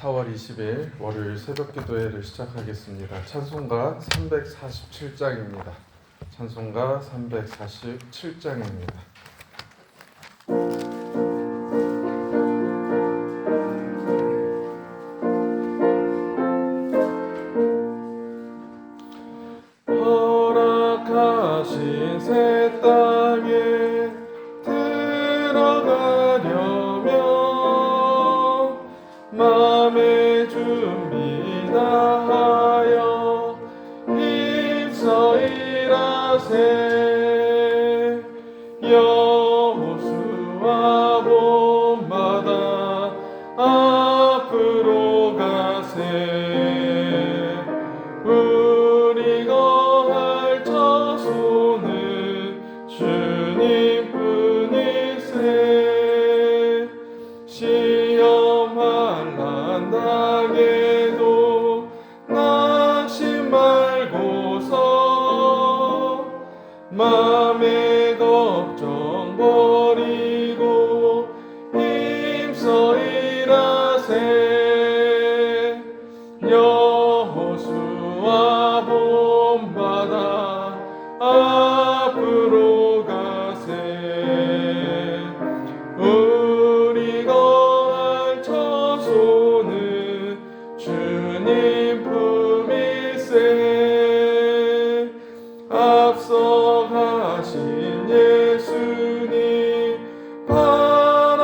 4월 20일 월요일 새벽기도회를 시작하겠습니다. 찬송가 347장입니다. 찬송가 347장입니다. 허락하신 새 땅에 들어가려면 마음의 준비 다하여 힘써 일하세. 여호수아 본받아 앞으로 가세. 우리 거할 처소는 주님뿐일세. 시험할 난 당해도 낙심 말고서 맘의 걱정 버리고 힘써 일하세. 여호수아 본받아 앞으로 가세. 우리 거할 처소는 주님 품일세. 앞서가신 예수님 바라보면서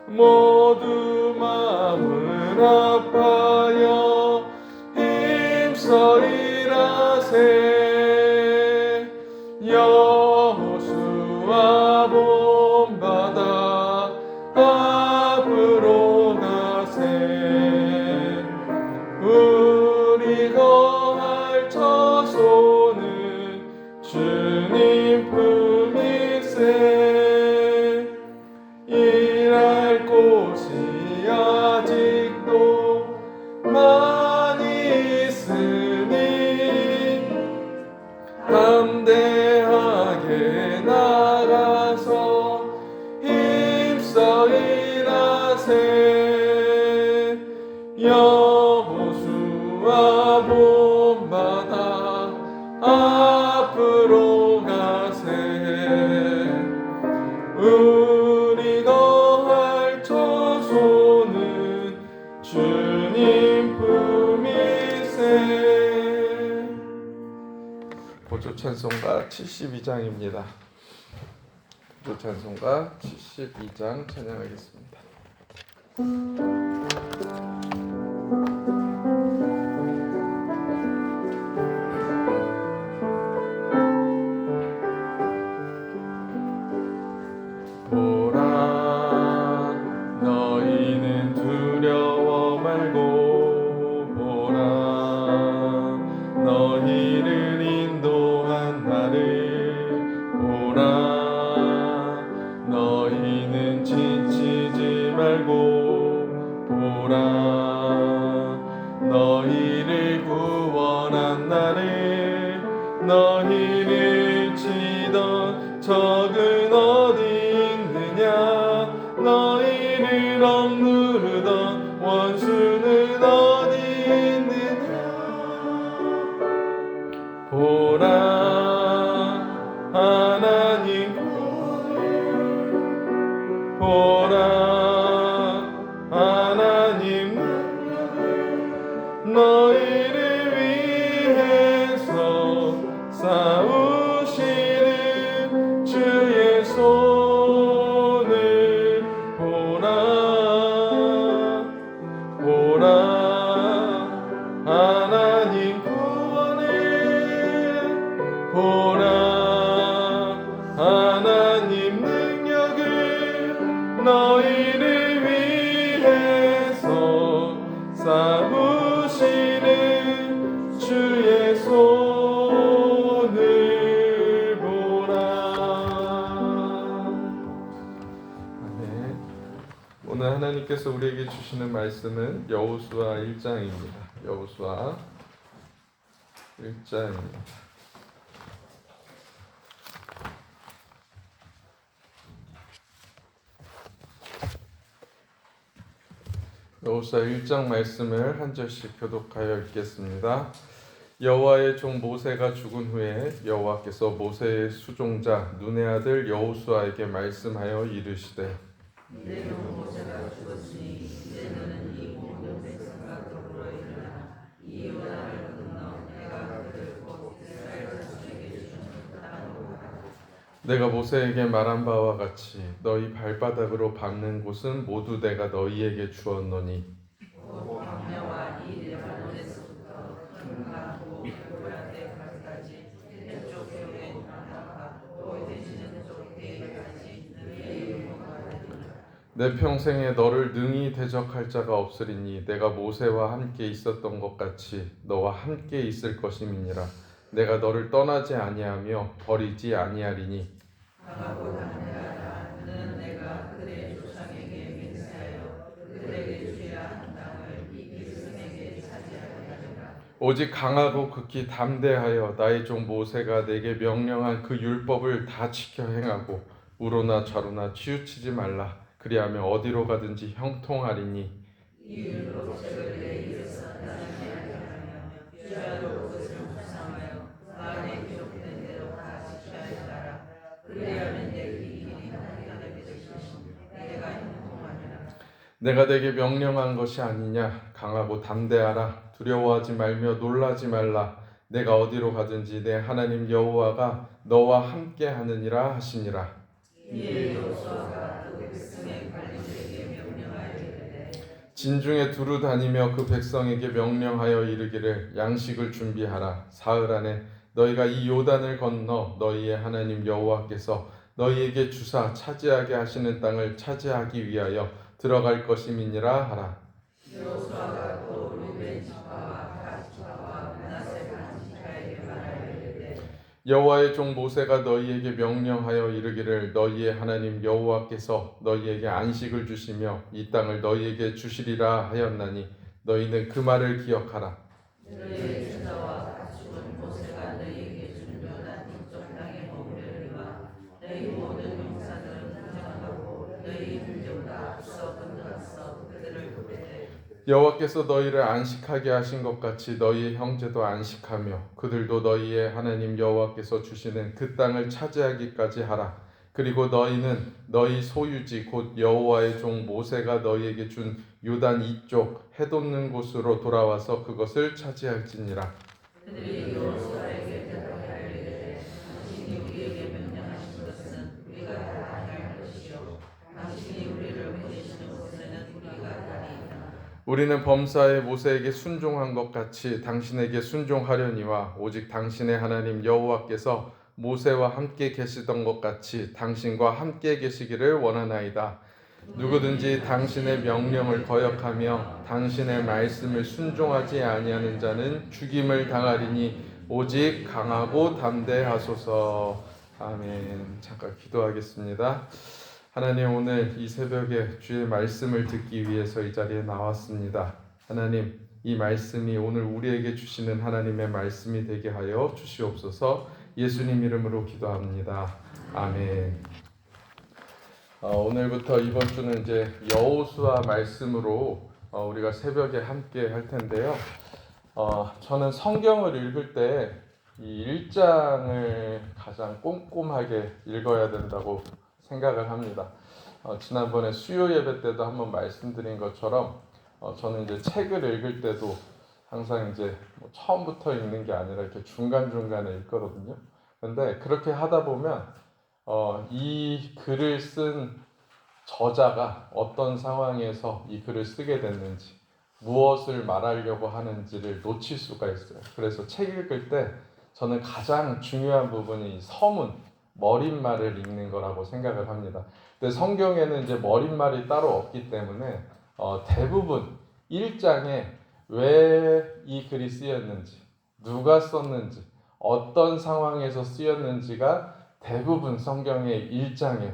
모두 마음을 아파여 힘써 일하세. 여호수아 본받아 앞으로 가세. 우리 거할 처소는 주님 품일세. 일할 곳이 아직도 많이 있으니 담대하게 나가서 힘써 일하세. 여호수아 본받아 앞으로 가세. 우리 거할 처소는 주님 품일세. 보조 찬송가 72장입니다. 보조 찬송가 72장 찬양하겠습니다. 보라, 너희는 두려워 말고 보라, 너희를 인도한 나를 보라. 너희는 지치지 말고 보라, 너희를 구원한 나를. 너희를 치던 적은 어디 있느냐, 너희를 억누르던 원수는 어디 있느냐. 보라, 하나님 보라, 하나님 너희를 위해서 싸우시는 주의 손을 보라. 보라, 하나님 구원을 보라. 하나님 능력을 너희를 위해서 싸우시는 주의 손을 보라. 아멘. 오늘 하나님께서 우리에게 주시는 말씀은 여호수아 1장입니다. 여호수아 1장입니다. 여호수아 1장 말씀을 한 절씩 교독하여 읽겠습니다. 여호와의 종 모세가 죽은 후에 여호와께서 모세의 수종자 눈의 아들 여호수아에게 말씀하여 이르시되 내 종 모세가 죽었으니 이제 너는 이 모든 백성과 더불어 일어나 이 요단을 건너 내가 그들 곧 이스라엘 자손에게 주는 땅으로 가라. 내가 모세에게 말한 바와 같이 너희 발바닥으로 밟는 곳은 모두 내가 너희에게 주었노니 곧 광야와 이 레바논에서부터 큰 고 고야대까지 왼쪽 벽에 나아가 또 되시는 쪽대까지 너희의 영광과 되리라. 내 평생에 너를 능히 대적할 자가 없으리니 내가 모세와 함께 있었던 것 같이 너와 함께 있을 것임이니라. 내가 너를 떠나지 아니하며 버리지 아니하리니 강하고 담대하라. 너는 내가 그들의 조상에게 맹세하여 그들에게 주야 한 땅을 이 백성에게 차지하게 하리라. 오직 강하고 극히 담대하여 나의 종 모세가 내게 명령한 그 율법을 다 지켜 행하고 우로나 좌로나 치우치지 말라. 그리하면 어디로 가든지 형통하리니 이 율법책을 내 입에서 나중에 하며 주야로 그것을 묵상하여 마음에 기록된 대로 다 지켜야 하라. 그리하면 내 길이 하나님께 되시니 내가 형통하리라. 내가 내게 명령한 것이 아니냐. 강하고 담대하라. 두려워하지 말며 놀라지 말라. 내가 어디로 가든지 내 하나님 여호와가 너와 함께 하느니라 하시니라. 이에 여호수아가 그 백성의 관리들에게 명령하여 이르되 진중에 두루 다니며 그 백성에게 명령하여 이르기를 양식을 준비하라. 사흘 안에 너희가 이 요단을 건너 너희의 하나님 여호와께서 너희에게 주사 차지하게 하시는 땅을 차지하기 위하여 들어갈 것임이니라 하라. 여호수아가 또 루벤 지파와 갓 지파와 므낫세 반 지파에게 말하여 이르되 여호와의 종 모세가 너희에게 명령하여 이르기를 너희의 하나님 여호와께서 너희에게 안식을 주시며 이 땅을 너희에게 주시리라 하였나니 너희는 그 말을 기억하라. 너희의 주자와 가축은 모세가 너희에게 준 요단 북쪽 땅에 머무르리와 너희 모든 용사들은 부정하고 너희 hin정과 앞서 건너가서 그들을 부르되 여호와께서 너희를 안식하게 하신 것 같이 너희의 형제도 안식하며 그들도 너희의 하나님 여호와께서 주시는 그 땅을 차지하기까지 하라. 그리고 너희는 너희 소유지 곧 여호와의 종 모세가 너희에게 준 요단 이쪽 해돋는 곳으로 돌아와서 그것을 차지할지니라. 그들이 여호수아에게 대답하여 이르되 당신이 우리에게 명령하신 것은 우리가 다 할 것이요 당신이 우리를 보내시는 곳에는 우리가 가리이다. 우리는 범사에 모세에게 순종한 것 같이 당신에게 순종하려니와 오직 당신의 하나님 여호와께서 모세와 함께 계시던 것 같이 당신과 함께 계시기를 원하나이다. 누구든지 당신의 명령을 거역하며 당신의 말씀을 순종하지 아니하는 자는 죽임을 당하리니 오직 강하고 담대하소서. 아멘. 잠깐 기도하겠습니다. 하나님, 오늘 이 새벽에 주의 말씀을 듣기 위해서 이 자리에 나왔습니다. 하나님, 이 말씀이 오늘 우리에게 주시는 하나님의 말씀이 되게 하여 주시옵소서. 예수님 이름으로 기도합니다. 아멘. 오늘부터 이번 주는 이제 여호수아 말씀으로 우리가 새벽에 함께 할 텐데요. 저는 성경을 읽을 때 이 1장을 가장 꼼꼼하게 읽어야 된다고 생각을 합니다. 지난번에 수요 예배 때도 한번 말씀드린 것처럼 저는 이제 책을 읽을 때도 항상 이제 뭐 처음부터 읽는 게 아니라 이렇게 중간중간에 읽거든요. 근데 그렇게 하다 보면 이 글을 쓴 저자가 어떤 상황에서 이 글을 쓰게 됐는지 무엇을 말하려고 하는지를 놓칠 수가 있어요. 그래서 책 읽을 때 저는 가장 중요한 부분이 서문, 머릿말을 읽는 거라고 생각을 합니다. 근데 성경에는 이제 머릿말이 따로 없기 때문에 대부분 1장에 왜 이 글이 쓰였는지, 누가 썼는지, 어떤 상황에서 쓰였는지가 대부분 성경의 1장에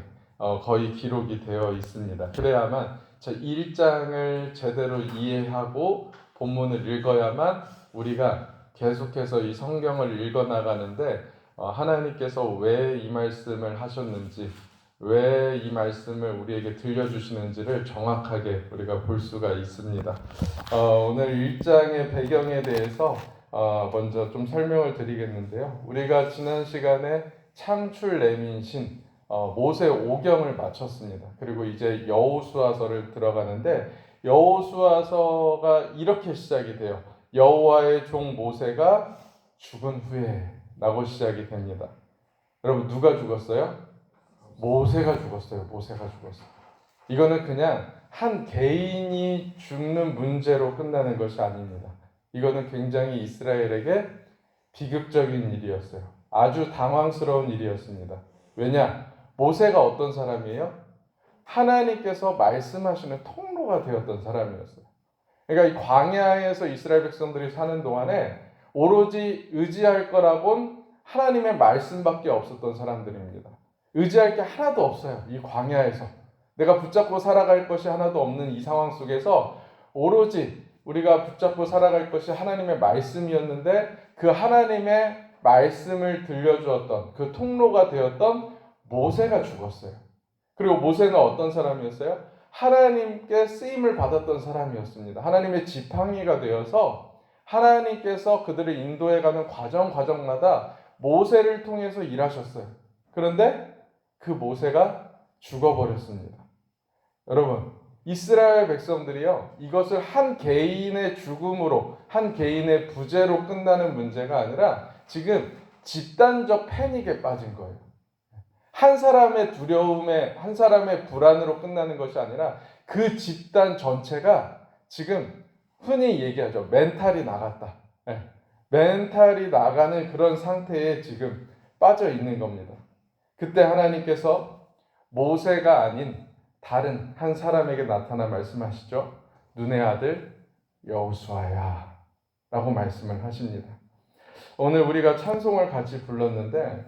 거의 기록이 되어 있습니다. 그래야만 저 1장을 제대로 이해하고 본문을 읽어야만 우리가 계속해서 이 성경을 읽어나가는데 하나님께서 왜 이 말씀을 하셨는지, 왜 이 말씀을 우리에게 들려주시는지를 정확하게 우리가 볼 수가 있습니다. 오늘 1장의 배경에 대해서 먼저 좀 설명을 드리겠는데요. 우리가 지난 시간에 창출 레민신 모세 오경을 마쳤습니다. 그리고 이제 여호수아서를 들어가는데 여호수아서가 이렇게 시작이 돼요. 여호와의 종 모세가 죽은 후에 라고 시작이 됩니다. 여러분 누가 죽었어요? 모세가 죽었어요. 모세가 죽었어요. 이거는 그냥 한 개인이 죽는 문제로 끝나는 것이 아닙니다. 이거는 굉장히 이스라엘에게 비극적인 일이었어요. 아주 당황스러운 일이었습니다. 왜냐? 모세가 어떤 사람이에요? 하나님께서 말씀하시는 통로가 되었던 사람이었어요. 그러니까 이 광야에서 이스라엘 백성들이 사는 동안에 오로지 의지할 거라곤 하나님의 말씀밖에 없었던 사람들입니다. 의지할 게 하나도 없어요. 이 광야에서 내가 붙잡고 살아갈 것이 하나도 없는 이 상황 속에서 오로지 우리가 붙잡고 살아갈 것이 하나님의 말씀이었는데 그 하나님의 말씀을 들려주었던 그 통로가 되었던 모세가 죽었어요. 그리고 모세는 어떤 사람이었어요? 하나님께 쓰임을 받았던 사람이었습니다. 하나님의 지팡이가 되어서 하나님께서 그들을 인도해가는 과정마다 모세를 통해서 일하셨어요. 그런데 그 모세가 죽어버렸습니다. 여러분, 이스라엘 백성들이요, 이것을 한 개인의 죽음으로, 한 개인의 부재로 끝나는 문제가 아니라 지금 집단적 패닉에 빠진 거예요. 한 사람의 두려움에, 한 사람의 불안으로 끝나는 것이 아니라 그 집단 전체가 지금 흔히 얘기하죠. 멘탈이 나갔다. 멘탈이 나가는 그런 상태에 지금 빠져 있는 겁니다. 그때 하나님께서 모세가 아닌 다른 한 사람에게 나타나 말씀하시죠. 눈의 아들 여호수아야 라고 말씀을 하십니다. 오늘 우리가 찬송을 같이 불렀는데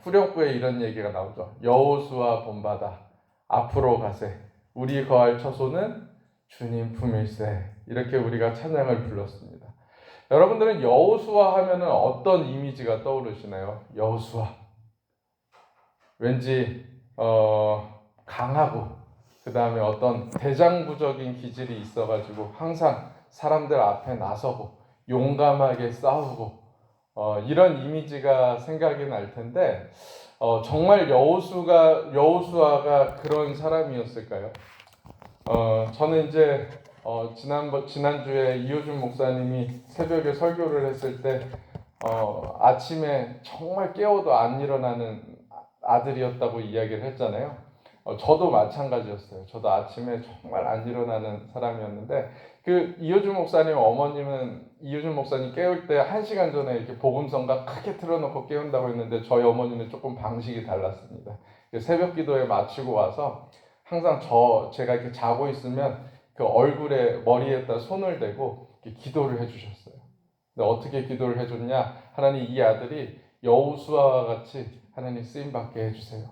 후렴구에 이런 얘기가 나오죠. 여호수아 본받아 앞으로 가세 우리 거할 처소는 주님 품일세. 이렇게 우리가 찬양을 불렀습니다. 여러분들은 여호수아 하면은 어떤 이미지가 떠오르시나요? 여호수아 왠지 강하고 그 다음에 어떤 대장부적인 기질이 있어가지고 항상 사람들 앞에 나서고 용감하게 싸우고 이런 이미지가 생각이 날 텐데 정말 여호수아가 그런 사람이었을까요? 저는 이제 지난주에 이호준 목사님이 새벽에 설교를 했을 때 아침에 정말 깨워도 안 일어나는 아들이었다고 이야기를 했잖아요. 저도 마찬가지였어요. 저도 아침에 정말 안 일어나는 사람이었는데 그 이호준 목사님 어머님은 이호준 목사님 깨울 때 1시간 전에 이렇게 복음성가 크게 틀어놓고 깨운다고 했는데 저희 어머니는 조금 방식이 달랐습니다. 새벽 기도에 마치고 와서 항상 제가 이렇게 자고 있으면 그 얼굴에 머리에다 손을 대고 이렇게 기도를 해주셨어요. 근데 어떻게 기도를 해줬냐? 하나님 이 아들이 여호수아와 같이 하나님 쓰임 받게 해주세요.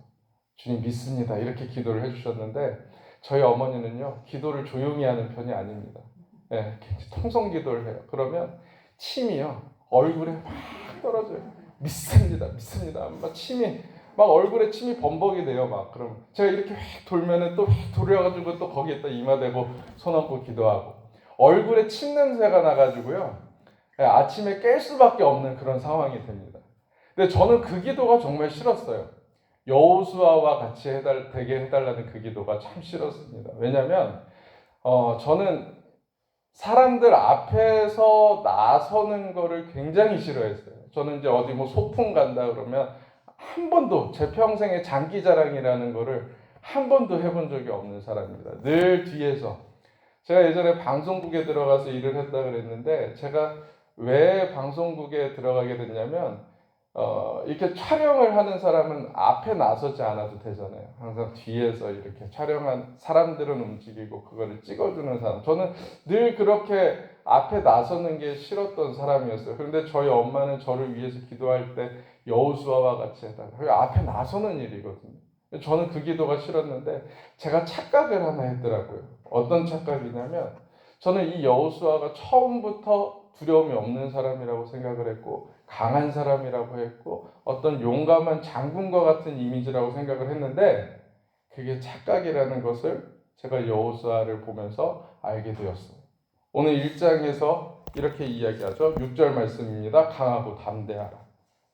주님 믿습니다. 이렇게 기도를 해주셨는데 저희 어머니는요 기도를 조용히 하는 편이 아닙니다. 통성 기도를 해요. 그러면 침이요 얼굴에 막 떨어져요. 믿습니다. 막 침이 막 얼굴에 침이 범벅이 돼요. 막 그럼 제가 이렇게 휙 돌면은 또 휙 돌려가지고 또 거기에다 이마 대고 손 얹고 기도하고 얼굴에 침 냄새가 나가지고요 아침에 깰 수밖에 없는 그런 상황이 됩니다. 근데 저는 그 기도가 정말 싫었어요. 여호수아와 같이 되게 해달라는 그 기도가 참 싫었습니다. 왜냐하면 저는 사람들 앞에서 나서는 거를 굉장히 싫어했어요. 저는 이제 어디 뭐 소풍 간다 그러면 한 번도 제 평생에 장기자랑이라는 거를 한 번도 해본 적이 없는 사람입니다. 늘 뒤에서 제가 예전에 방송국에 들어가서 일을 했다 그랬는데 제가 왜 방송국에 들어가게 됐냐면 이렇게 촬영을 하는 사람은 앞에 나서지 않아도 되잖아요. 항상 뒤에서 이렇게 촬영한 사람들은 움직이고 그거를 찍어주는 사람. 저는 늘 그렇게 앞에 나서는 게 싫었던 사람이었어요. 그런데 저희 엄마는 저를 위해서 기도할 때 여호수아와 같이 해달라. 그게 앞에 나서는 일이거든요. 저는 그 기도가 싫었는데 제가 착각을 하나 했더라고요. 어떤 착각이냐면 저는 이 여호수아가 처음부터 두려움이 없는 사람이라고 생각을 했고 강한 사람이라고 했고 어떤 용감한 장군과 같은 이미지라고 생각을 했는데 그게 착각이라는 것을 제가 여호수아를 보면서 알게 되었어요. 오늘 1장에서 이렇게 이야기하죠. 6절 말씀입니다. 강하고 담대하라.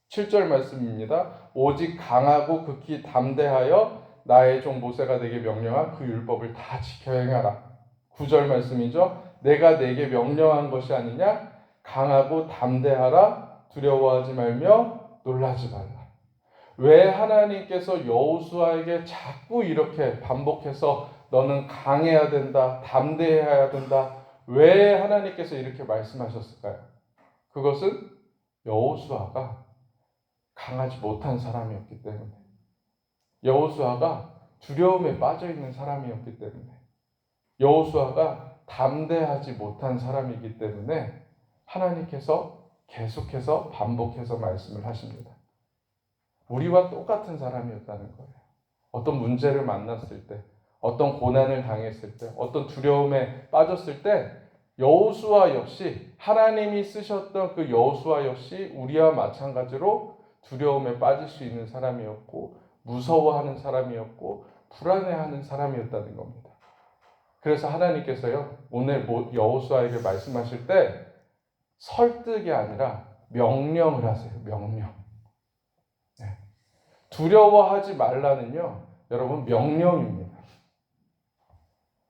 7절 말씀입니다. 오직 강하고 극히 담대하여 나의 종 모세가 내게 명령한 그 율법을 다 지켜 행하라. 9절 말씀이죠. 내가 내게 명령한 것이 아니냐? 강하고 담대하라. 두려워하지 말며 놀라지 말라. 왜 하나님께서 여호수아에게 자꾸 이렇게 반복해서 너는 강해야 된다, 담대해야 된다. 왜 하나님께서 이렇게 말씀하셨을까요? 그것은 여호수아가 강하지 못한 사람이었기 때문에, 여호수아가 두려움에 빠져 있는 사람이었기 때문에, 여호수아가 담대하지 못한 사람이기 때문에 하나님께서 계속해서 반복해서 말씀을 하십니다. 우리와 똑같은 사람이었다는 거예요. 어떤 문제를 만났을 때, 어떤 고난을 당했을 때, 어떤 두려움에 빠졌을 때 여호수아 역시 하나님이 쓰셨던 그 여호수아 역시 우리와 마찬가지로 두려움에 빠질 수 있는 사람이었고 무서워하는 사람이었고 불안해하는 사람이었다는 겁니다. 그래서 하나님께서요 오늘 여호수아에게 말씀하실 때 설득이 아니라 명령을 하세요. 명령. 네. 두려워하지 말라는요 여러분 명령입니다.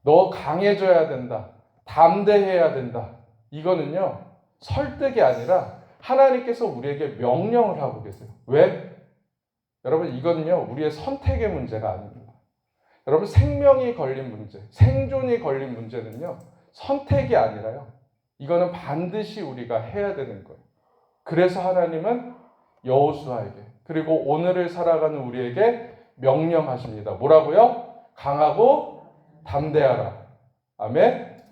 너 강해져야 된다. 담대해야 된다. 이거는요 설득이 아니라 하나님께서 우리에게 명령을 하고 계세요. 왜? 여러분 이거는요 우리의 선택의 문제가 아닙니다. 여러분 생명이 걸린 문제, 생존이 걸린 문제는요 선택이 아니라요 이거는 반드시 우리가 해야 되는 거예요. 그래서 하나님은 여호수아에게 그리고 오늘을 살아가는 우리에게 명령하십니다. 뭐라고요? 강하고 담대하라. 아멘.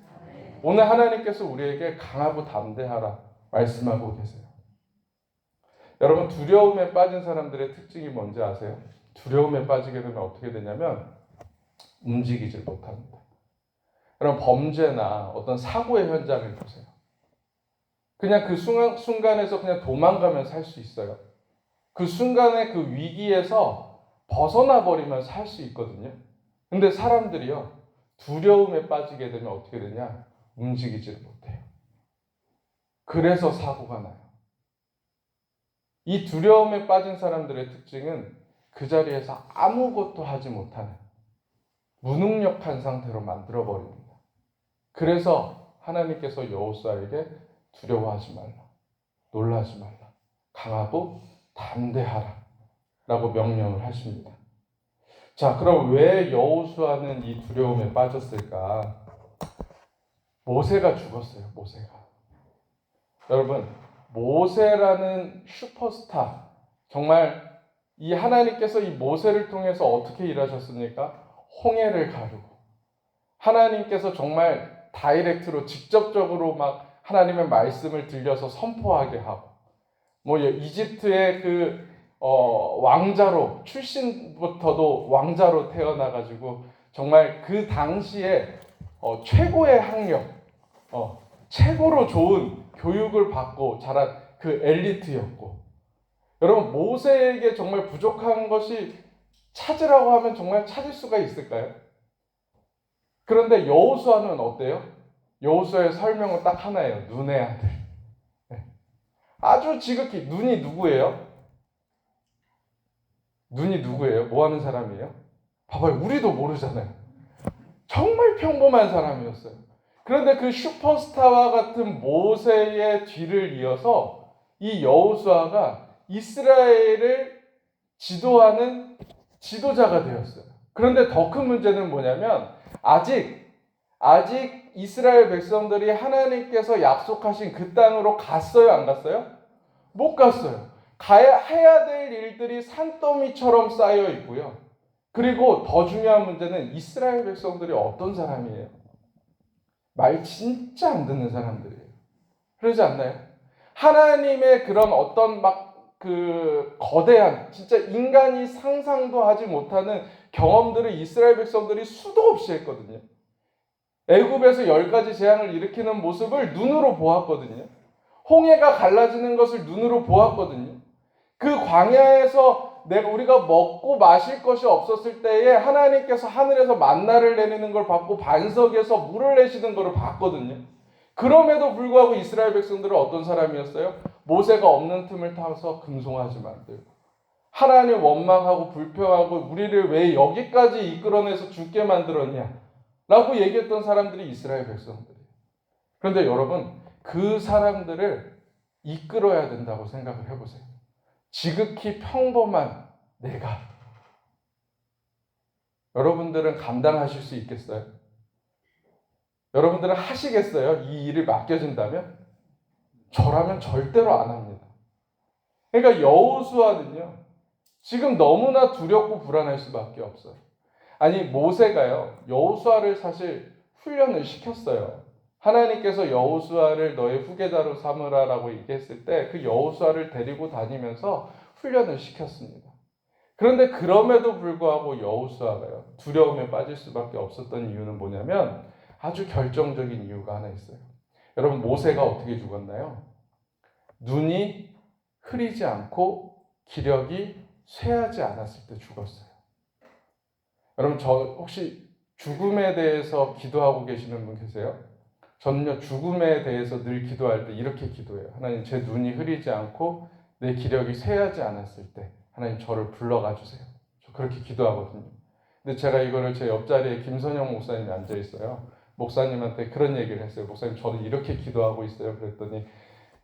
오늘 하나님께서 우리에게 강하고 담대하라 말씀하고 계세요. 여러분 두려움에 빠진 사람들의 특징이 뭔지 아세요? 두려움에 빠지게 되면 어떻게 되냐면 움직이질 못합니다. 여러분 범죄나 어떤 사고의 현장을 보세요. 그냥 그 순간에서 그냥 도망가면 살 수 있어요. 그 순간의 그 위기에서 벗어나 버리면 살 수 있거든요. 근데 사람들이요 두려움에 빠지게 되면 어떻게 되냐? 움직이지를 못해요. 그래서 사고가 나요. 이 두려움에 빠진 사람들의 특징은 그 자리에서 아무것도 하지 못하는 무능력한 상태로 만들어버립니다. 그래서 하나님께서 여호수아에게 두려워하지 말라, 놀라지 말라, 강하고 담대하라 라고 명령을 하십니다. 자, 그럼 왜 여호수아는 이 두려움에 빠졌을까? 모세가 죽었어요. 모세가. 여러분 모세라는 슈퍼스타, 정말 이 하나님께서 이 모세를 통해서 어떻게 일하셨습니까? 홍해를 가르고 하나님께서 정말 다이렉트로 직접적으로 막 하나님의 말씀을 들려서 선포하게 하고 뭐 이집트의 그 왕자로 출신부터도 왕자로 태어나가지고 정말 그 당시에 최고의 학력, 최고로 좋은 교육을 받고 자란 그 엘리트였고, 여러분 모세에게 정말 부족한 것이 찾으라고 하면 정말 찾을 수가 있을까요? 그런데 여호수아는 어때요? 여호수아의 설명은 딱 하나예요. 눈의 아들. 네. 아주 지극히. 눈이 누구예요? 눈이 누구예요? 뭐 하는 사람이에요? 봐봐요. 우리도 모르잖아요. 정말 평범한 사람이었어요. 그런데 그 슈퍼스타와 같은 모세의 뒤를 이어서 이 여호수아가 이스라엘을 지도하는 지도자가 되었어요. 그런데 더 큰 문제는 뭐냐면 아직 이스라엘 백성들이 하나님께서 약속하신 그 땅으로 갔어요? 안 갔어요? 못 갔어요. 해야 될 일들이 산더미처럼 쌓여 있고요. 그리고 더 중요한 문제는 이스라엘 백성들이 어떤 사람이에요? 말 진짜 안 듣는 사람들이에요. 그러지 않나요? 하나님의 그런 어떤 그 거대한 진짜 인간이 상상도 하지 못하는 경험들을 이스라엘 백성들이 수도 없이 했거든요. 애굽에서 10가지 재앙을 일으키는 모습을 눈으로 보았거든요. 홍해가 갈라지는 것을 눈으로 보았거든요. 그 광야에서 우리가 먹고 마실 것이 없었을 때에 하나님께서 하늘에서 만나를 내리는 걸 봤고 반석에서 물을 내시는 것을 봤거든요. 그럼에도 불구하고 이스라엘 백성들은 어떤 사람이었어요? 모세가 없는 틈을 타서 금송아지 만들고 하나님 원망하고 불평하고 우리를 왜 여기까지 이끌어내서 죽게 만들었냐 라고 얘기했던 사람들이 이스라엘 백성들이에요. 그런데 여러분, 그 사람들을 이끌어야 된다고 생각을 해보세요. 지극히 평범한 내가. 여러분들은 감당하실 수 있겠어요? 여러분들은 하시겠어요? 이 일을 맡겨진다면? 저라면 절대로 안 합니다. 그러니까 여호수아는요, 지금 너무나 두렵고 불안할 수밖에 없어요. 아니, 모세가요, 여호수아를 사실 훈련을 시켰어요. 하나님께서 여호수아를 너의 후계자로 삼으라라고 얘기했을 때 그 여호수아를 데리고 다니면서 훈련을 시켰습니다. 그런데 그럼에도 불구하고 여호수아가요, 두려움에 빠질 수밖에 없었던 이유는 뭐냐면 아주 결정적인 이유가 하나 있어요. 여러분, 모세가 어떻게 죽었나요? 눈이 흐리지 않고 기력이 쇠하지 않았을 때 죽었어요. 여러분, 저 혹시 죽음에 대해서 기도하고 계시는 분 계세요? 저는요, 죽음에 대해서 늘 기도할 때 이렇게 기도해요. 하나님, 제 눈이 흐리지 않고 내 기력이 쇠하지 않았을 때 하나님 저를 불러가 주세요. 저 그렇게 기도하거든요. 근데 제가 이거를 제 옆자리에 김선영 목사님이 앉아 있어요. 목사님한테 그런 얘기를 했어요. 목사님, 저는 이렇게 기도하고 있어요. 그랬더니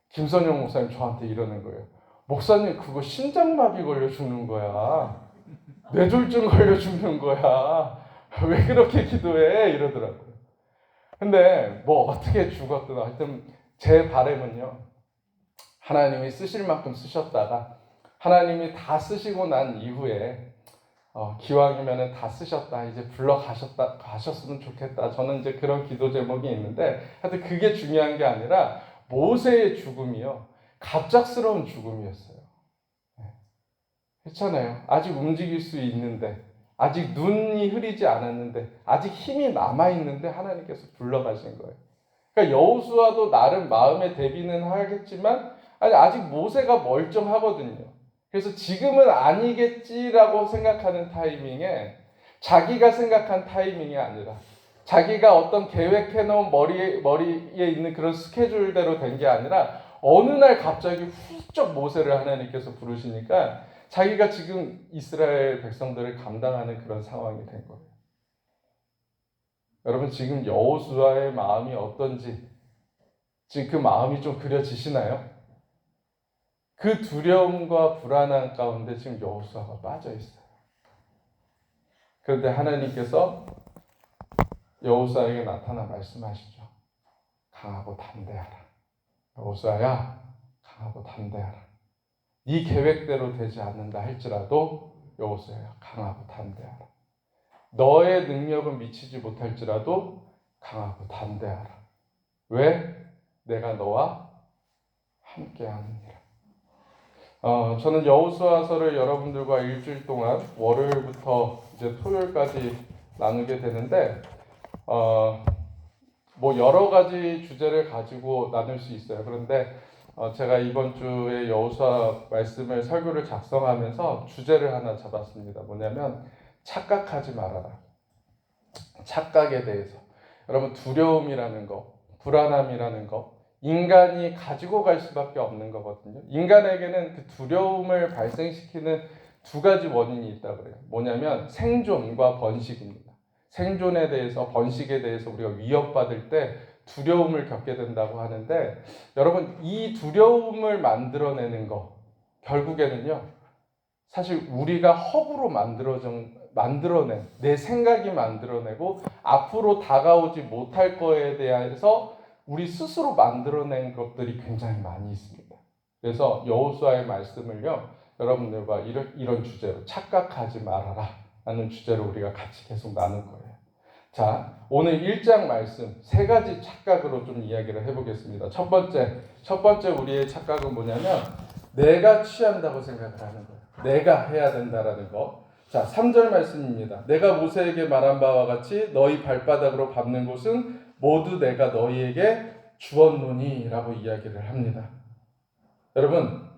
김선영 목사님 저한테 이러는 거예요. 목사님, 그거 심장마비 걸려 죽는 거야. 뇌졸중 걸려 죽는 거야. 왜 그렇게 기도해? 이러더라고요. 근데 뭐 어떻게 죽었든 하여튼 제 바람은요, 하나님이 쓰실 만큼 쓰셨다가 하나님이 다 쓰시고 난 이후에 기왕이면은 다 쓰셨다, 이제 가셨으면 좋겠다. 저는 이제 그런 기도 제목이 있는데, 하여튼 그게 중요한 게 아니라 모세의 죽음이요, 갑작스러운 죽음이었어요. 그렇잖아요. 아직 움직일 수 있는데, 아직 눈이 흐리지 않았는데, 아직 힘이 남아있는데 하나님께서 불러가신 거예요. 그러니까 여호수아도 나름 마음의 대비는 하겠지만 아직 모세가 멀쩡하거든요. 그래서 지금은 아니겠지라고 생각하는 타이밍에, 자기가 생각한 타이밍이 아니라 자기가 어떤 계획해놓은 머리에 있는 그런 스케줄대로 된 게 아니라 어느 날 갑자기 훌쩍 모세를 하나님께서 부르시니까 자기가 지금 이스라엘 백성들을 감당하는 그런 상황이 된 거예요. 여러분, 지금 여호수아의 마음이 어떤지 지금 그 마음이 좀 그려지시나요? 그 두려움과 불안한 가운데 지금 여호수아가 빠져 있어요. 그런데 하나님께서 여호수아에게 나타나 말씀하시죠. 강하고 담대하라. 여호수아야, 강하고 담대하라. 네 계획대로 되지 않는다 할지라도 여호수아야, 강하고 담대하라. 너의 능력은 미치지 못할지라도 강하고 담대하라. 왜? 내가 너와 함께하느니라. 저는 여호수아서를 여러분들과 일주일 동안 월요일부터 이제 토요일까지 나누게 되는데, 뭐 여러 가지 주제를 가지고 나눌 수 있어요. 그런데 제가 이번 주에 여호수아 말씀을 설교를 작성하면서 주제를 하나 잡았습니다. 뭐냐면 착각하지 말아라. 착각에 대해서. 여러분, 두려움이라는 거, 불안함이라는 거, 인간이 가지고 갈 수밖에 없는 거거든요. 인간에게는 그 두려움을 발생시키는 두 가지 원인이 있다고 그래요. 뭐냐면 생존과 번식입니다. 생존에 대해서, 번식에 대해서 우리가 위협받을 때 두려움을 겪게 된다고 하는데, 여러분, 이 두려움을 만들어내는 거 결국에는요, 사실 우리가 허구로 만들어낸, 내 생각이 만들어내고 앞으로 다가오지 못할 거에 대해서 우리 스스로 만들어낸 것들이 굉장히 많이 있습니다. 그래서 여호수아의 말씀을요, 여러분들과 이런 주제로 착각하지 말아라 라는 주제로 우리가 같이 계속 나눌 거예요. 자, 오늘 1장 말씀 세 가지 착각으로 좀 이야기를 해보겠습니다. 첫 번째 우리의 착각은 뭐냐면 내가 취한다고 생각을 하는 거예요. 내가 해야 된다라는 거. 자, 3절 말씀입니다. 내가 모세에게 말한 바와 같이 너희 발바닥으로 밟는 곳은 모두 내가 너희에게 주었노니라고 이야기를 합니다. 여러분,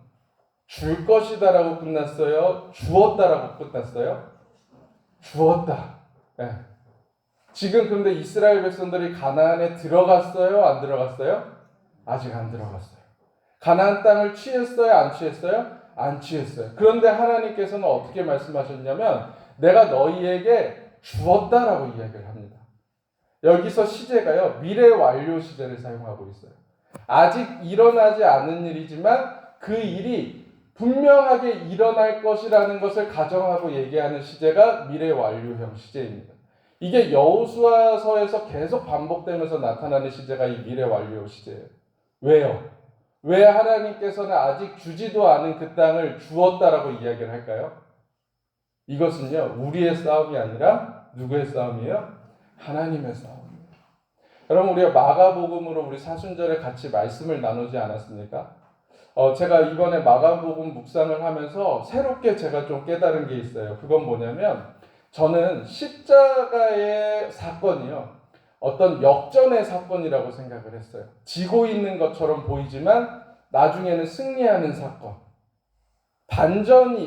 줄 것이다라고 끝났어요? 주었다라고 끝났어요? 주었다. 네. 지금 근데 이스라엘 백성들이 가나안에 들어갔어요? 안 들어갔어요? 아직 안 들어갔어요. 가나안 땅을 취했어요? 안 취했어요? 안 취했어요. 그런데 하나님께서는 어떻게 말씀하셨냐면 내가 너희에게 주었다라고 이야기를 합니다. 여기서 시제가요, 미래 완료 시제를 사용하고 있어요. 아직 일어나지 않은 일이지만 그 일이 분명하게 일어날 것이라는 것을 가정하고 얘기하는 시제가 미래 완료형 시제입니다. 이게 여호수아서에서 계속 반복되면서 나타나는 시제가 이 미래 완료 시제예요. 왜요? 왜 하나님께서는 아직 주지도 않은 그 땅을 주었다라고 이야기를 할까요? 이것은요, 우리의 싸움이 아니라 누구의 싸움이에요? 하나님의 싸움입니다. 여러분, 우리가 마가복음으로 우리 사순절에 같이 말씀을 나누지 않았습니까? 제가 이번에 마가복음 묵상을 하면서 새롭게 제가 좀 깨달은 게 있어요. 그건 뭐냐면 저는 십자가의 사건이요, 어떤 역전의 사건이라고 생각을 했어요. 지고 있는 것처럼 보이지만 나중에는 승리하는 사건.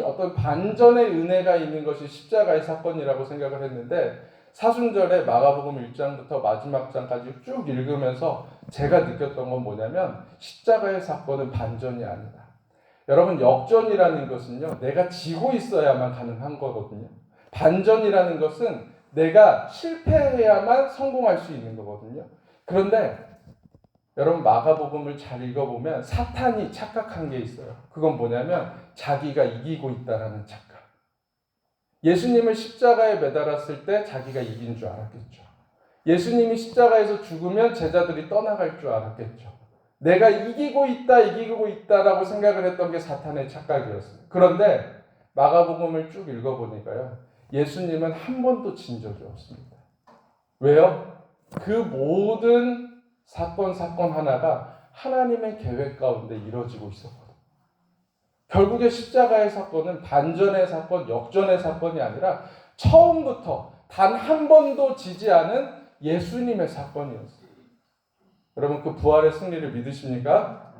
어떤 반전의 은혜가 있는 것이 십자가의 사건이라고 생각을 했는데 사순절에 마가복음 1장부터 마지막 장까지 쭉 읽으면서 제가 느꼈던 건 뭐냐면 십자가의 사건은 반전이 아니다. 여러분, 역전이라는 것은요, 내가 지고 있어야만 가능한 거거든요. 반전이라는 것은 내가 실패해야만 성공할 수 있는 거거든요. 그런데 여러분, 마가복음을 잘 읽어보면 사탄이 착각한 게 있어요. 그건 뭐냐면 자기가 이기고 있다라는 착각. 예수님을 십자가에 매달았을 때 자기가 이긴 줄 알았겠죠. 예수님이 십자가에서 죽으면 제자들이 떠나갈 줄 알았겠죠. 내가 이기고 있다라고 생각을 했던 게 사탄의 착각이었어요. 그런데 마가복음을 쭉 읽어보니까요, 예수님은 한 번도 진 적이 없습니다. 왜요? 그 모든 사건 하나가 하나님의 계획 가운데 이루어지고 있었거든요. 결국에 십자가의 사건은 반전의 사건, 역전의 사건이 아니라 처음부터 단 한 번도 지지 않은 예수님의 사건이었어요. 여러분, 그 부활의 승리를 믿으십니까?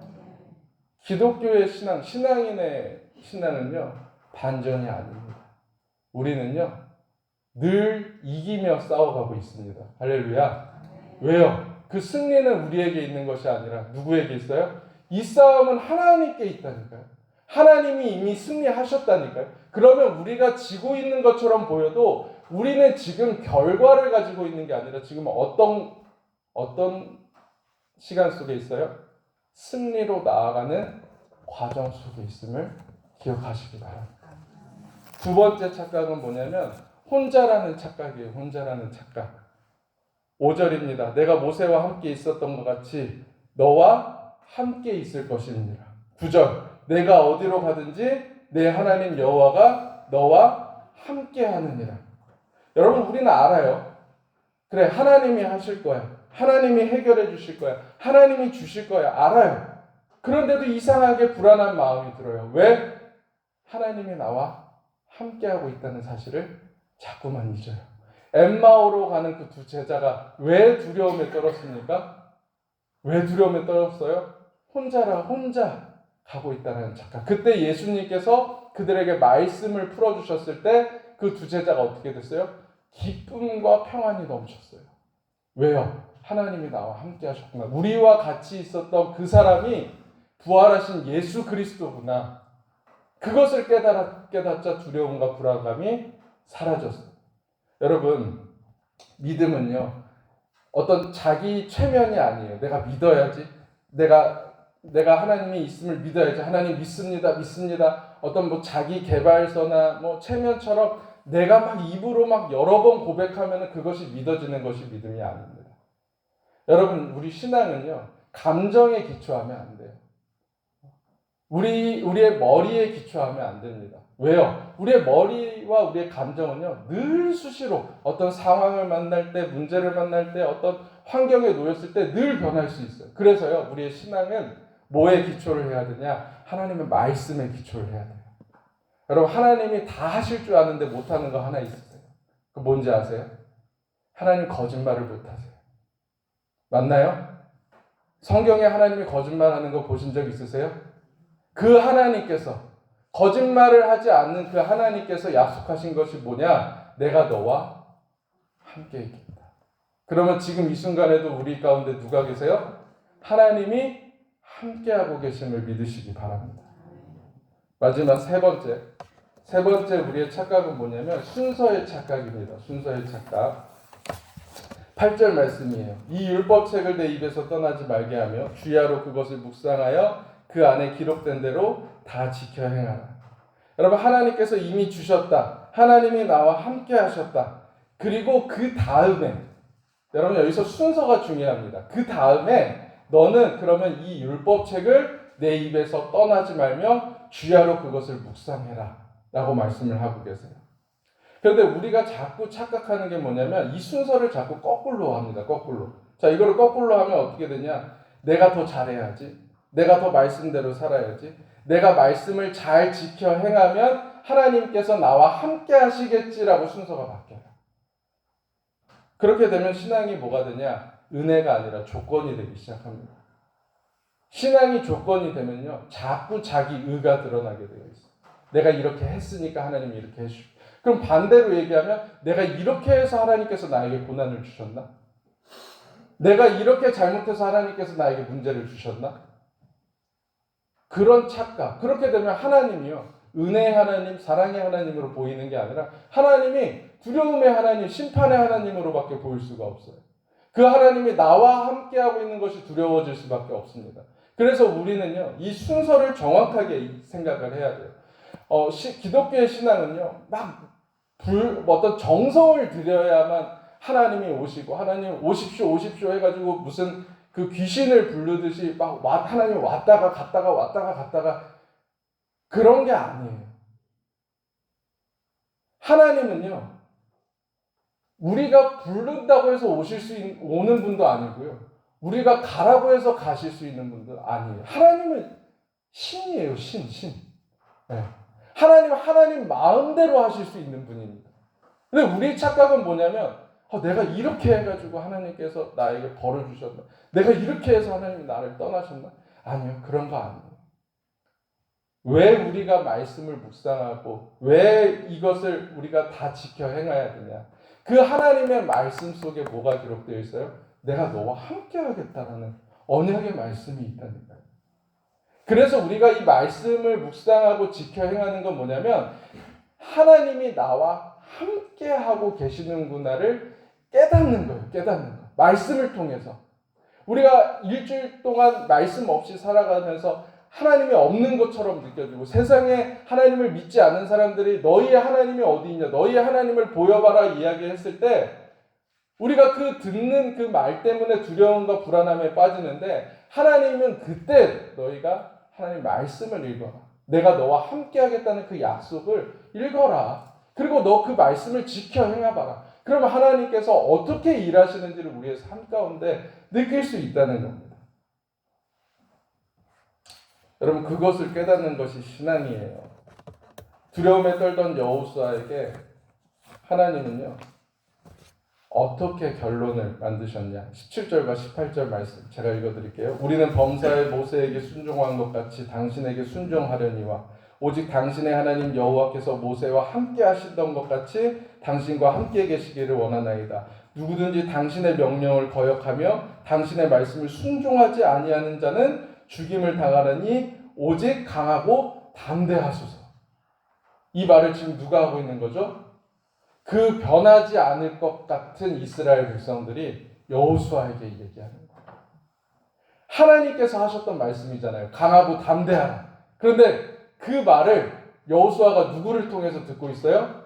기독교의 신앙인의 신앙은요, 반전이 아닙니다. 우리는요, 늘 이기며 싸워가고 있습니다. 할렐루야. 왜요? 그 승리는 우리에게 있는 것이 아니라 누구에게 있어요? 이 싸움은 하나님께 있다니까요. 하나님이 이미 승리하셨다니까요. 그러면 우리가 지고 있는 것처럼 보여도 우리는 지금 결과를 가지고 있는 게 아니라 지금 어떤 시간 속에 있어요? 승리로 나아가는 과정 속에 있음을 기억하시기 바랍니다. 두 번째 착각은 뭐냐면 혼자라는 착각이에요. 혼자라는 착각. 5절입니다. 내가 모세와 함께 있었던 것 같이 너와 함께 있을 것입니다. 9절. 내가 어디로 가든지 내 하나님 여호와가 너와 함께 하느니라. 여러분, 우리는 알아요. 그래, 하나님이 하실 거야. 하나님이 해결해 주실 거야. 하나님이 주실 거야. 알아요. 그런데도 이상하게 불안한 마음이 들어요. 왜? 하나님이 나와 함께하고 있다는 사실을 자꾸만 잊어요. 엠마오로 가는 그 두 제자가 왜 두려움에 떨었습니까? 왜 두려움에 떨었어요? 혼자 가고 있다는 착각. 그때 예수님께서 그들에게 말씀을 풀어주셨을 때 그 두 제자가 어떻게 됐어요? 기쁨과 평안이 넘쳤어요. 왜요? 하나님이 나와 함께 하셨구나. 우리와 같이 있었던 그 사람이 부활하신 예수 그리스도구나. 그것을 깨닫자 두려움과 불안감이 사라졌어요. 여러분, 믿음은요, 어떤 자기 최면이 아니에요. 내가 믿어야지. 내가 하나님이 있음을 믿어야지. 하나님 믿습니다. 어떤 자기 개발서나 최면처럼 내가 입으로 여러 번 고백하면 그것이 믿어지는 것이 믿음이 아닙니다. 여러분, 우리 신앙은요, 감정에 기초하면 안 돼요. 우리의 머리에 기초하면 안 됩니다. 왜요? 우리의 머리와 우리의 감정은요, 늘 수시로 어떤 상황을 만날 때, 문제를 만날 때, 어떤 환경에 놓였을 때 늘 변할 수 있어요. 그래서요, 우리의 신앙은 뭐에 기초를 해야 되냐? 하나님의 말씀에 기초를 해야 돼요. 여러분, 하나님이 다 하실 줄 아는데 못하는 거 하나 있으세요. 그 뭔지 아세요? 하나님 거짓말을 못하세요. 맞나요? 성경에 하나님이 거짓말하는 거 보신 적 있으세요? 그 하나님께서 거짓말을 하지 않는 그 하나님께서 약속하신 것이 뭐냐? 내가 너와 함께 있겠다. 그러면 지금 이 순간에도 우리 가운데 누가 계세요? 하나님이 함께하고 계심을 믿으시기 바랍니다. 마지막 세 번째 우리의 착각은 뭐냐면 순서의 착각입니다. 순서의 착각. 8절 말씀이에요. 이 율법책을 내 입에서 떠나지 말게 하며 주야로 그것을 묵상하여 그 안에 기록된 대로 다 지켜 행하라. 여러분, 하나님께서 이미 주셨다. 하나님이 나와 함께 하셨다. 그리고 그 다음에, 여러분 여기서 순서가 중요합니다. 그 다음에 너는 그러면 이 율법책을 내 입에서 떠나지 말며 주야로 그것을 묵상해라 라고 말씀을 하고 계세요. 그런데 우리가 자꾸 착각하는 게 뭐냐면 이 순서를 자꾸 거꾸로 합니다. 거꾸로. 자, 이거를 거꾸로 하면 어떻게 되냐? 내가 더 잘해야지. 내가 더 말씀대로 살아야지. 내가 말씀을 잘 지켜 행하면 하나님께서 나와 함께 하시겠지라고 순서가 바뀌어요. 그렇게 되면 신앙이 뭐가 되냐? 은혜가 아니라 조건이 되기 시작합니다. 신앙이 조건이 되면요, 자꾸 자기 의가 드러나게 되어 있어요. 내가 이렇게 했으니까 하나님이 이렇게 해주시고. 그럼 반대로 얘기하면 내가 이렇게 해서 하나님께서 나에게 고난을 주셨나? 내가 이렇게 잘못해서 하나님께서 나에게 문제를 주셨나? 그런 착각. 그렇게 되면 하나님이요, 은혜의 하나님, 사랑의 하나님으로 보이는 게 아니라 하나님이 두려움의 하나님, 심판의 하나님으로밖에 보일 수가 없어요. 그 하나님이 나와 함께하고 있는 것이 두려워질 수밖에 없습니다. 그래서 우리는요, 이 순서를 정확하게 생각을 해야 돼요. 기독교의 신앙은요, 어떤 정성을 들여야만 하나님이 오시고, 하나님 오십시오, 오십시오 해가지고 무슨 그 귀신을 부르듯이 하나님 왔다가 갔다가 그런 게 아니에요. 하나님은요, 우리가 부른다고 해서 오는 분도 아니고요, 우리가 가라고 해서 가실 수 있는 분도 아니에요. 하나님은 신이에요, 신. 네. 하나님 마음대로 하실 수 있는 분입니다. 근데 우리의 착각은 뭐냐면, 내가 이렇게 해가지고 하나님께서 나에게 벌을 주셨나? 내가 이렇게 해서 하나님이 나를 떠나셨나? 아니요, 그런 거 아니에요. 왜 우리가 말씀을 묵상하고 왜 이것을 우리가 다 지켜 행해야 되냐? 그 하나님의 말씀 속에 뭐가 기록되어 있어요? 내가 너와 함께 하겠다라는 언약의 말씀이 있다니까요. 그래서 우리가 이 말씀을 묵상하고 지켜 행하는 건 뭐냐면 하나님이 나와 함께 하고 계시는구나를 깨닫는 거예요. 깨닫는 거. 말씀을 통해서. 우리가 일주일 동안 말씀 없이 살아가면서 하나님이 없는 것처럼 느껴지고, 세상에 하나님을 믿지 않는 사람들이 너희의 하나님이 어디 있냐, 너희의 하나님을 보여봐라 이야기했을 때 우리가 그 듣는 그 말 때문에 두려움과 불안함에 빠지는데, 하나님은 그때 너희가 하나님 말씀을 읽어라. 내가 너와 함께 하겠다는 그 약속을 읽어라. 그리고 너 그 말씀을 지켜 행해봐라. 그러면 하나님께서 어떻게 일하시는지를 우리의 삶 가운데 느낄 수 있다는 겁니다. 여러분, 그것을 깨닫는 것이 신앙이에요. 두려움에 떨던 여호수아에게 하나님은요, 어떻게 결론을 만드셨냐? 17절과 18절 말씀 제가 읽어드릴게요. 우리는 범사에 모세에게 순종한 것 같이 당신에게 순종하려니와 오직 당신의 하나님 여호와께서 모세와 함께 하시던 것 같이 당신과 함께 계시기를 원하나이다. 누구든지 당신의 명령을 거역하며 당신의 말씀을 순종하지 아니하는 자는 죽임을 당하느니 오직 강하고 담대하소서. 이 말을 지금 누가 하고 있는 거죠? 그 변하지 않을 것 같은 이스라엘 백성들이 여호수아에게 얘기하는 거예요. 하나님께서 하셨던 말씀이잖아요. 강하고 담대하라. 그런데 그 말을 여호수아가 누구를 통해서 듣고 있어요?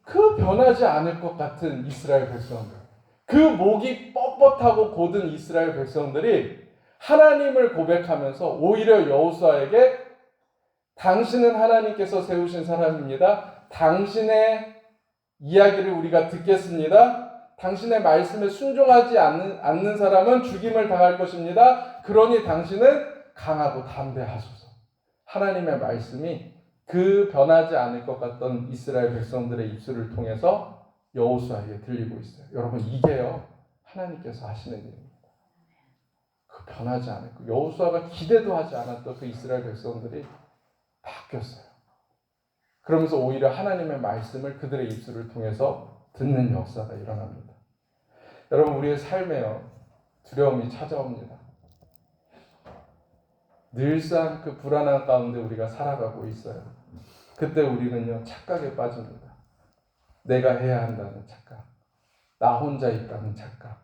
그 변하지 않을 것 같은 이스라엘 백성들. 그 목이 뻣뻣하고 곧은 이스라엘 백성들이 하나님을 고백하면서 오히려 여호수아에게 당신은 하나님께서 세우신 사람입니다. 당신의 이야기를 우리가 듣겠습니다. 당신의 말씀에 순종하지 않는 사람은 죽임을 당할 것입니다. 그러니 당신은 강하고 담대하소서. 하나님의 말씀이 그 변하지 않을 것 같던 이스라엘 백성들의 입술을 통해서 여호수아에게 들리고 있어요. 여러분, 이게요, 하나님께서 하시는 일입니다. 그 변하지 않았고 여호수아가 기대도 하지 않았던 그 이스라엘 백성들이 바뀌었어요. 그러면서 오히려 하나님의 말씀을 그들의 입술을 통해서 듣는 역사가 일어납니다. 여러분, 우리의 삶에요, 두려움이 찾아옵니다. 늘상 그 불안한 가운데 우리가 살아가고 있어요. 그때 우리는요, 착각에 빠집니다. 내가 해야 한다는 착각, 나 혼자 있다는 착각.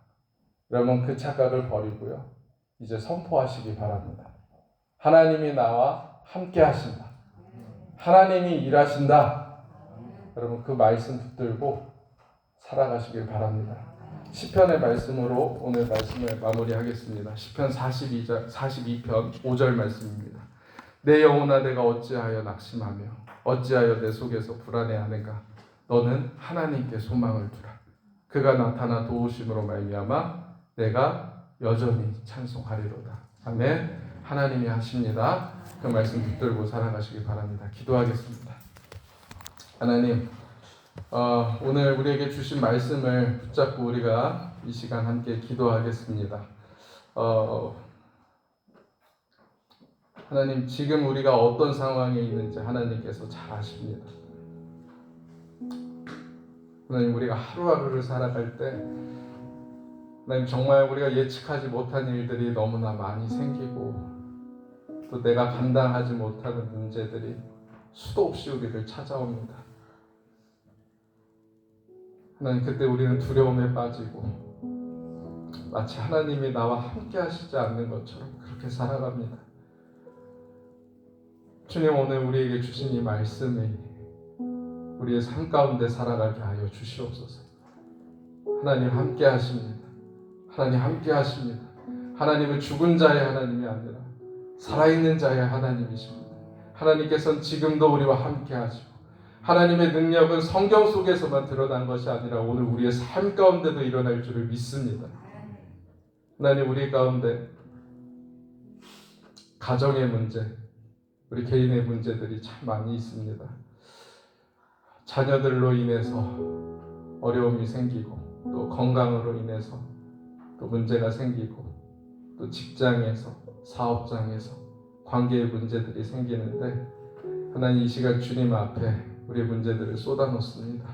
여러분, 그 착각을 버리고요, 이제 선포하시기 바랍니다. 하나님이 나와 함께 하신다. 하나님이 일하신다. 여러분, 그 말씀 붙들고 살아가시길 바랍니다. 시편의 말씀으로 오늘 말씀을 마무리하겠습니다. 시편 42편 5절 말씀입니다. 내 영혼아, 내가 어찌하여 낙심하며 어찌하여 내 속에서 불안해하는가. 너는 하나님께 소망을 두라. 그가 나타나 도우심으로 말미암아 내가 여전히 찬송하리로다. 아멘. 하나님이 하십니다. 그 말씀 붙들고 살아가시기 바랍니다. 기도하겠습니다. 하나님, 오늘 우리에게 주신 말씀을 붙잡고 우리가 이 시간 함께 기도하겠습니다. 하나님, 지금 우리가 어떤 상황에 있는지 하나님께서 잘 아십니다. 하나님, 우리가 하루하루를 살아갈 때 하나님, 정말 우리가 예측하지 못한 일들이 너무나 많이 생기고 또 내가 감당하지 못하는 문제들이 수도 없이 우리를 찾아옵니다. 하나님, 그때 우리는 두려움에 빠지고 마치 하나님이 나와 함께 하시지 않는 것처럼 그렇게 살아갑니다. 주님, 오늘 우리에게 주신 이 말씀이 우리의 삶 가운데 살아가게 하여 주시옵소서. 하나님 함께 하십니다. 하나님 함께 하십니다. 하나님은 죽은 자의 하나님이 아니라 살아있는 자의 하나님이십니다. 하나님께서는 지금도 우리와 함께 하시고 하나님의 능력은 성경 속에서만 드러난 것이 아니라 오늘 우리의 삶 가운데도 일어날 줄을 믿습니다. 하나님, 우리 가운데 가정의 문제, 우리 개인의 문제들이 참 많이 있습니다. 자녀들로 인해서 어려움이 생기고 또 건강으로 인해서 또 문제가 생기고 또 직장에서 사업장에서 관계의 문제들이 생기는데 하나님, 이 시간 주님 앞에 우리의 문제들을 쏟아놓습니다.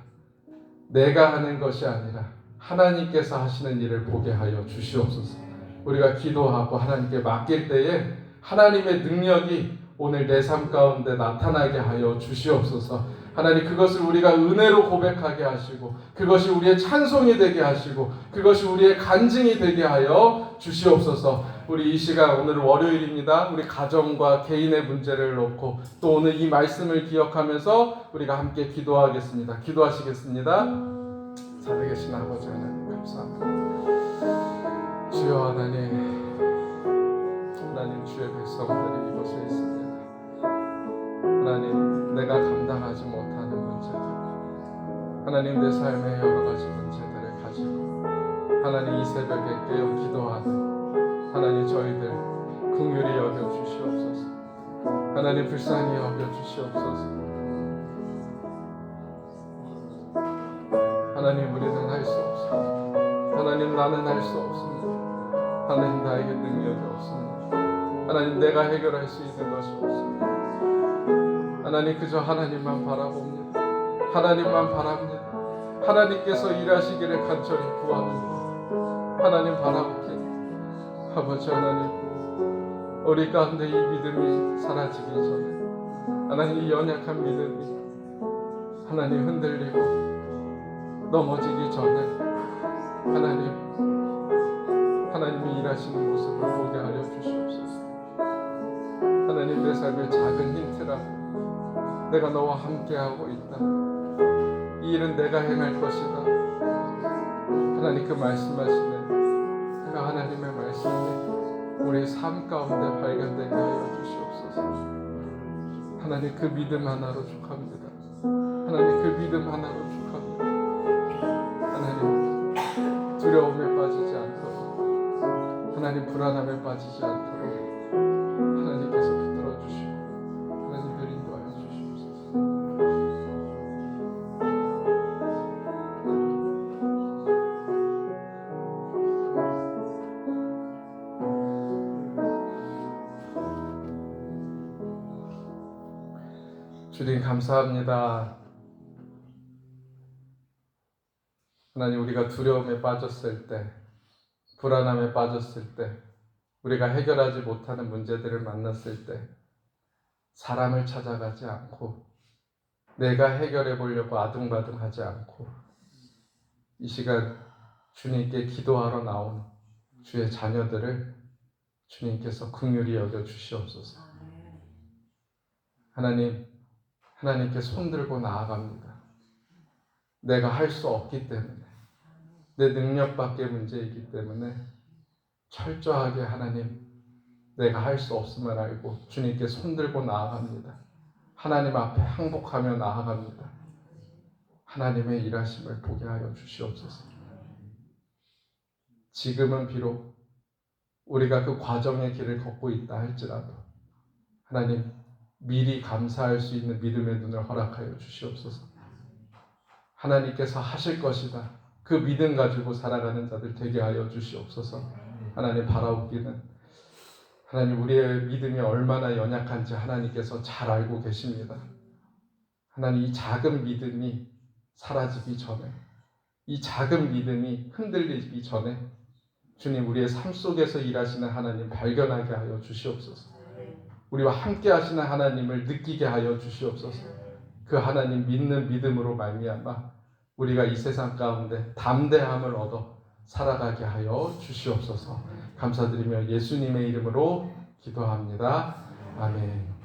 내가 하는 것이 아니라 하나님께서 하시는 일을 보게 하여 주시옵소서. 우리가 기도하고 하나님께 맡길 때에 하나님의 능력이 오늘 내 삶 가운데 나타나게 하여 주시옵소서. 하나님, 그것을 우리가 은혜로 고백하게 하시고 그것이 우리의 찬송이 되게 하시고 그것이 우리의 간증이 되게 하여 주시옵소서. 우리 이 시간, 오늘 월요일입니다. 우리 가정과 개인의 문제를 놓고 또 오늘 이 말씀을 기억하면서 우리가 함께 기도하겠습니다. 기도하시겠습니다. 살아계신 아버지 하나님, 감사합니다. 주여 하나님, 주의 백성들이 이곳에 있습니다. 하나님, 내가 감당하지 못하는 문제들, 하나님, 내 삶의 여러 가지 문제들을 가지고 하나님, 이 새벽에 깨어 기도하는 하나님, 저희들 긍휼히 여겨 주시옵소서. 하나님, 불쌍히 여겨 주시옵소서. 하나님, 우리는 할 수 없습니다. 하나님, 나는 할 수 없습니다. 하나님, 나에게 능력이 없습니다. 하나님, 내가 해결할 수 있는 것이 없습니다. 하나님, 그저 하나님만 바라봅니다. 하나님만 바랍니다. 하나님께서 일하시기를 간절히 구합니다. 하나님 바라보길. 아버지 하나님, 우리 가운데 이 믿음이 사라지기 전에 하나님, 이 연약한 믿음이 하나님 흔들리고 넘어지기 전에 하나님이 일하시는 모습을 보게 하여 주시옵소서. 하나님, 내 삶의 작은 힌트라도 내가 너와 함께하고 있다. 이 일은 내가 행할 것이다. 하나님, 그 말씀하시는 그 하나님의 말씀이 우리의 삶 가운데 발견되게 하여 주시옵소서. 하나님, 그 믿음 하나로 족합니다. 하나님, 그 믿음 하나로 족합니다. 하나님, 두려움에 빠지지 않도록, 하나님, 불안함에 빠지지 않도록 하나님께서 붙들어 주시고 하나님들 인도하여 주시옵소서. 주님 감사합니다. 하나님, 우리가 두려움에 빠졌을 때, 불안함에 빠졌을 때, 우리가 해결하지 못하는 문제들을 만났을 때 사람을 찾아가지 않고 내가 해결해 보려고 아둥바둥하지 않고 이 시간 주님께 기도하러 나온 주의 자녀들을 주님께서 긍휼히 여겨 주시옵소서. 하나님, 하나님께 손들고 나아갑니다. 내가 할 수 없기 때문에, 내 능력 밖의 문제이기 때문에 철저하게 하나님, 내가 할 수 없음을 알고 주님께 손들고 나아갑니다. 하나님 앞에 항복하며 나아갑니다. 하나님의 일하심을 보게 하여 주시옵소서. 지금은 비록 우리가 그 과정의 길을 걷고 있다 할지라도 하나님, 미리 감사할 수 있는 믿음의 눈을 허락하여 주시옵소서. 하나님께서 하실 것이다, 그 믿음 가지고 살아가는 자들 되게 하여 주시옵소서. 하나님, 바라옵기는 하나님, 우리의 믿음이 얼마나 연약한지 하나님께서 잘 알고 계십니다. 하나님, 이 작은 믿음이 사라지기 전에, 이 작은 믿음이 흔들리기 전에 주님, 우리의 삶 속에서 일하시는 하나님 발견하게 하여 주시옵소서. 우리와 함께 하시는 하나님을 느끼게 하여 주시옵소서. 그 하나님 믿는 믿음으로 말미암아 우리가 이 세상 가운데 담대함을 얻어 살아가게 하여 주시옵소서. 감사드리며 예수님의 이름으로 기도합니다. 아멘.